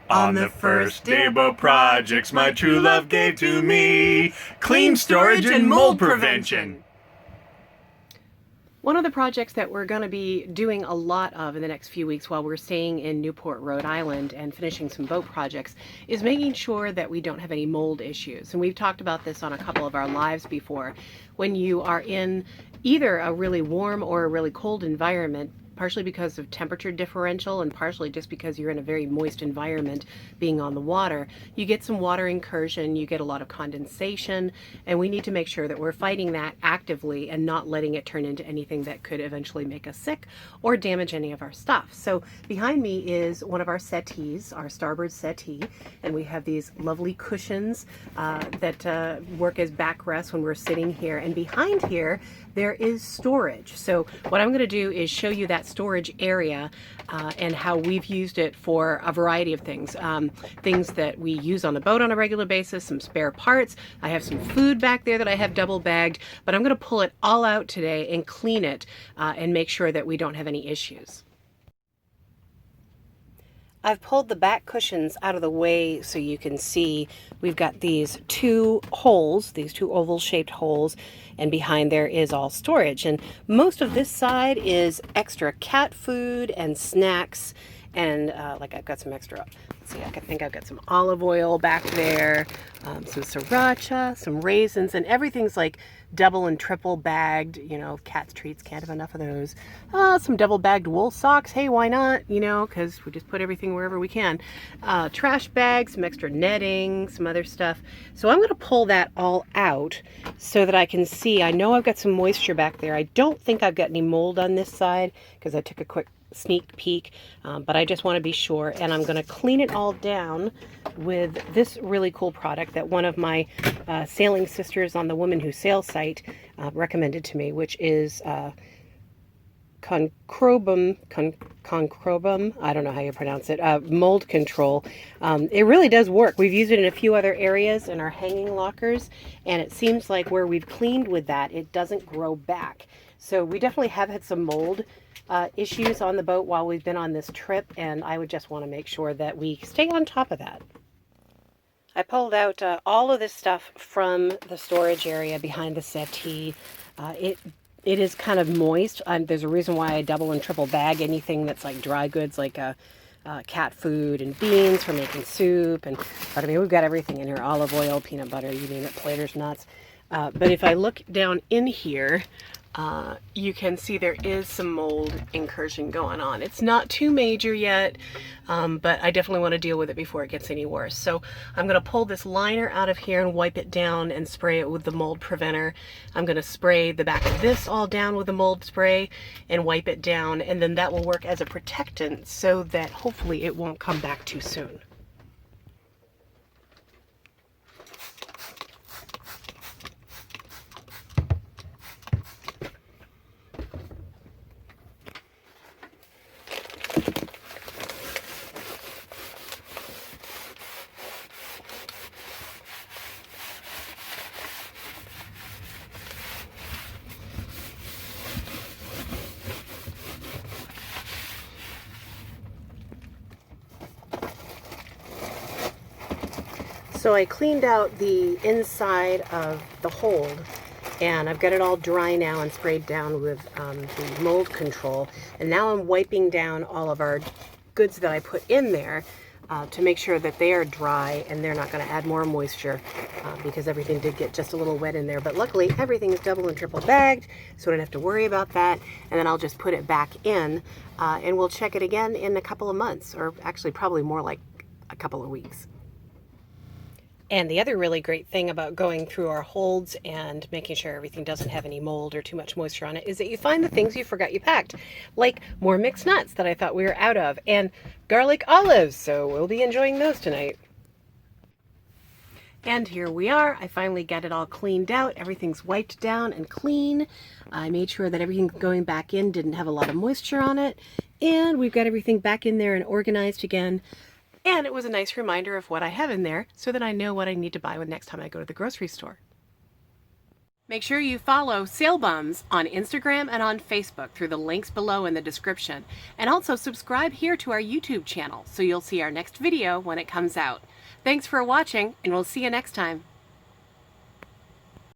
On the first day of boat projects my true love gave to me, clean storage and mold prevention. One of the projects that we're going to be doing a lot of in the next few weeks while we're staying in Newport, Rhode Island and finishing some boat projects is making sure that we don't have any mold issues. And we've talked about this on a couple of our lives before. When you are in either a really warm or a really cold environment, partially because of temperature differential and partially just because you're in a very moist environment being on the water, you get some water incursion, you get a lot of condensation, and we need to make sure that we're fighting that actively and not letting it turn into anything that could eventually make us sick or damage any of our stuff. So behind me is one of our settees, our starboard settee, and we have these lovely cushions that work as backrests when we're sitting here. And behind here, there is storage. So what I'm going to do is show you that storage area and how we've used it for a variety of things. Things that we use on the boat on a regular basis, some spare parts. I have some food back there that I have double bagged, but I'm going to pull it all out today and clean it and make sure that we don't have any issues. I've pulled the back cushions out of the way so you can see we've got these two holes, these two oval shaped holes, and behind there is all storage. And most of this side is extra cat food and snacks. And like I've got some extra, let's see, I think I've got some olive oil back there, some sriracha, some raisins, and everything's like double and triple bagged, you know, cat's treats, can't have enough of those. Some double bagged wool socks, hey, why not, you know, because we just put everything wherever we can. Trash bags, some extra netting, some other stuff. So I'm going to pull that all out so that I can see. I know I've got some moisture back there. I don't think I've got any mold on this side because I took a quick sneak peek, but I just want to be sure, and I'm going to clean it all down with this really cool product that one of my sailing sisters on the Women Who Sail site recommended to me, which is concrobum, I don't know how you pronounce it, mold control. It really does work. We've used it in a few other areas in our hanging lockers, and it seems like where we've cleaned with that, it doesn't grow back. So we definitely have had some mold issues on the boat while we've been on this trip, and I would just want to make sure that we stay on top of that. I pulled out all of this stuff from the storage area behind the settee. It is kind of moist. There's a reason why I double and triple bag anything that's like dry goods, like cat food and beans for making soup. But I mean, we've got everything in here: olive oil, peanut butter, you name it, Planters nuts. But if I look down in here, you can see there is some mold incursion going on. It's not too major yet, but I definitely want to deal with it before it gets any worse. So I'm going to pull this liner out of here and wipe it down and spray it with the mold preventer. I'm going to spray the back of this all down with the mold spray and wipe it down, and then that will work as a protectant so that hopefully it won't come back too soon. So I cleaned out the inside of the hold, and I've got it all dry now and sprayed down with the mold control. And now I'm wiping down all of our goods that I put in there to make sure that they are dry and they're not going to add more moisture because everything did get just a little wet in there. But luckily everything is double and triple bagged, so I don't have to worry about that. And then I'll just put it back in and we'll check it again in a couple of months, or actually probably more like a couple of weeks. And the other really great thing about going through our holds and making sure everything doesn't have any mold or too much moisture on it is that you find the things you forgot you packed, like more mixed nuts that I thought we were out of, and garlic olives, so we'll be enjoying those tonight. And here we are. I finally got it all cleaned out. Everything's wiped down and clean. I made sure that everything going back in didn't have a lot of moisture on it, and we've got everything back in there and organized again. And it was a nice reminder of what I have in there so that I know what I need to buy when next time I go to the grocery store. Make sure you follow Sailbums on Instagram and on Facebook through the links below in the description. And also subscribe here to our YouTube channel so you'll see our next video when it comes out. Thanks for watching, and we'll see you next time.